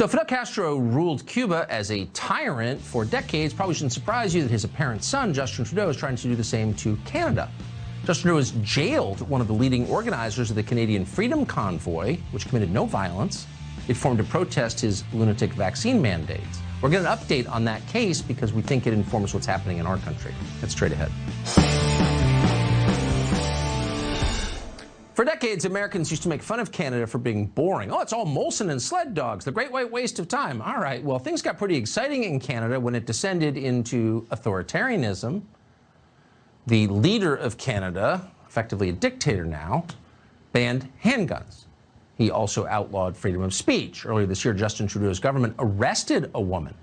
So Fidel Castro ruled Cuba as a tyrant for decades. Probably shouldn't surprise you that his apparent son, Justin Trudeau, is trying to do the same to Canada. Justin Trudeau has jailed one of the leading organizers of the Canadian Freedom Convoy, which committed no violence. It formed to protest his lunatic vaccine mandates. We're getting an update on that case because we think it informs what's happening in our country. That's straight ahead. For decades, Americans used to make fun of Canada for being boring. Oh, it's all Molson and sled dogs, the great white waste of time. All right, well, things got pretty exciting in Canada when it descended into authoritarianism. The leader of Canada, effectively a dictator now, banned handguns. He also outlawed freedom of speech. Earlier this year, Justin Trudeau's government arrested a woman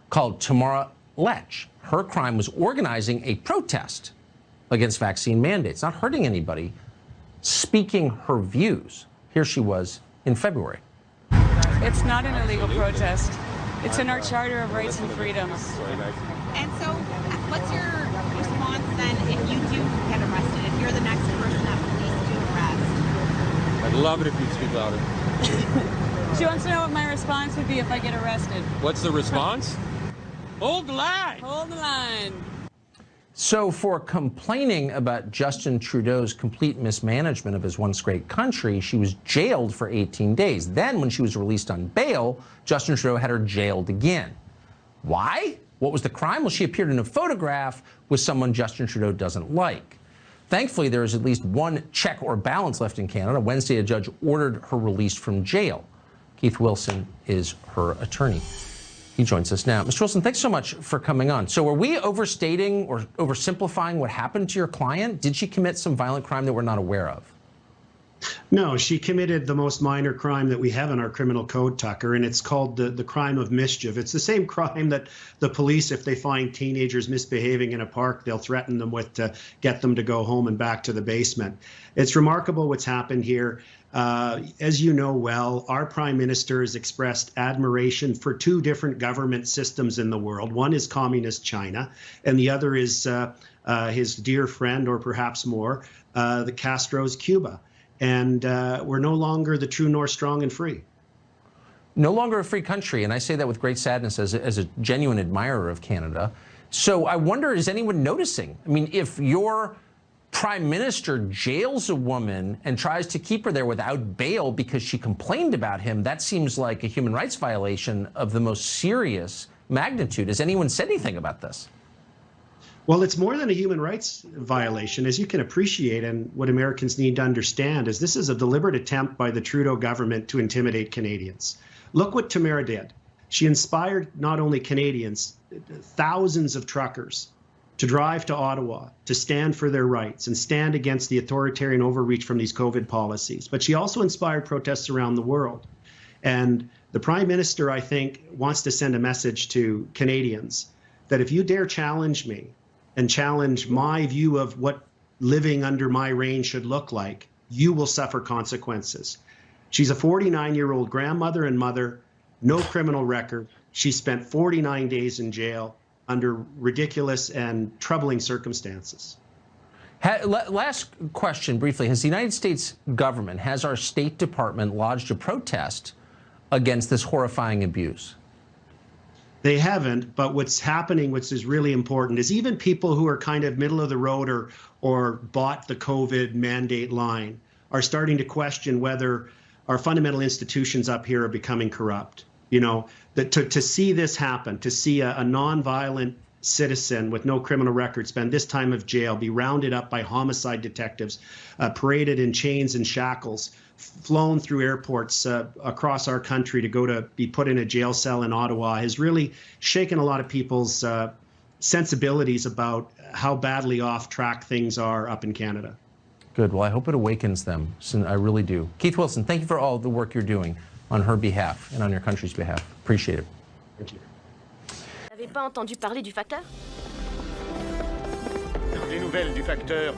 called Tamara Lich. Her crime was organizing a protest against vaccine mandates, not hurting anybody, speaking her views. Here she was in February. It's not an illegal protest. It's in our Charter of Rights and Freedoms. And so what's your response then if you do get arrested, if you're the next person that police do arrest? I'd love it if you'd speak louder. She wants to know what my response would be if I get arrested. What's the response? Hold the line! Hold the line. So for complaining about Justin Trudeau's complete mismanagement of his once great country, she was jailed for 18 days. Then when she was released on bail, Justin Trudeau had her jailed again. Why? What was the crime? Well, she appeared in a photograph with someone Justin Trudeau doesn't like. Thankfully, there is at least one check or balance left in Canada. Wednesday, a judge ordered her released from jail. Keith Wilson is her attorney. He joins us now. Mr. Wilson, thanks so much for coming on. So are we overstating or oversimplifying what happened to your client? Did she commit some violent crime that we're not aware of? No, she committed the most minor crime that we have in our criminal code, Tucker, and it's called the crime of mischief. It's the same crime that the police, if they find teenagers misbehaving in a park, they'll threaten them with to get them to go home and back to the basement. It's remarkable what's happened here. As you know well, our prime minister has expressed admiration for two different government systems in the world. One is communist China, and the other is his dear friend, or perhaps more, the Castro's Cuba. And we're no longer the true north, strong and free. No longer a free country, and I say that with great sadness as a genuine admirer of Canada. So I wonder, is anyone noticing? I mean, if your prime minister jails a woman and tries to keep her there without bail because she complained about him, that seems like a human rights violation of the most serious magnitude. Has anyone said anything about this? Well, it's more than a human rights violation, as you can appreciate, and what Americans need to understand is this is a deliberate attempt by the Trudeau government to intimidate Canadians. Look what Tamara did. She inspired not only Canadians, thousands of truckers, to drive to Ottawa, to stand for their rights and stand against the authoritarian overreach from these COVID policies. But she also inspired protests around the world. And the Prime Minister, I think, wants to send a message to Canadians that if you dare challenge me and challenge my view of what living under my reign should look like, you will suffer consequences. She's a 49-year-old grandmother and mother, no criminal record. She spent 49 days in jail under ridiculous and troubling circumstances. Last question, briefly. Has the United States government, has our State Department lodged a protest against this horrifying abuse? They haven't, but what's happening, which is really important, is even people who are kind of middle of the road or bought the COVID mandate line are starting to question whether our fundamental institutions up here are becoming corrupt. You know, that to see this happen, to see a nonviolent citizen with no criminal record spend this time of jail, be rounded up by homicide detectives, paraded in chains and shackles, flown through airports across our country to go to be put in a jail cell in Ottawa, has really shaken a lot of people's sensibilities about how badly off track things are up in Canada. Good. Well, I hope it awakens them. I really do. Keith Wilson, thank you for all the work you're doing on her behalf and on your country's behalf. Appreciate it. Thank you. Vous n'avez pas entendu parler du facteur? Les nouvelles du facteur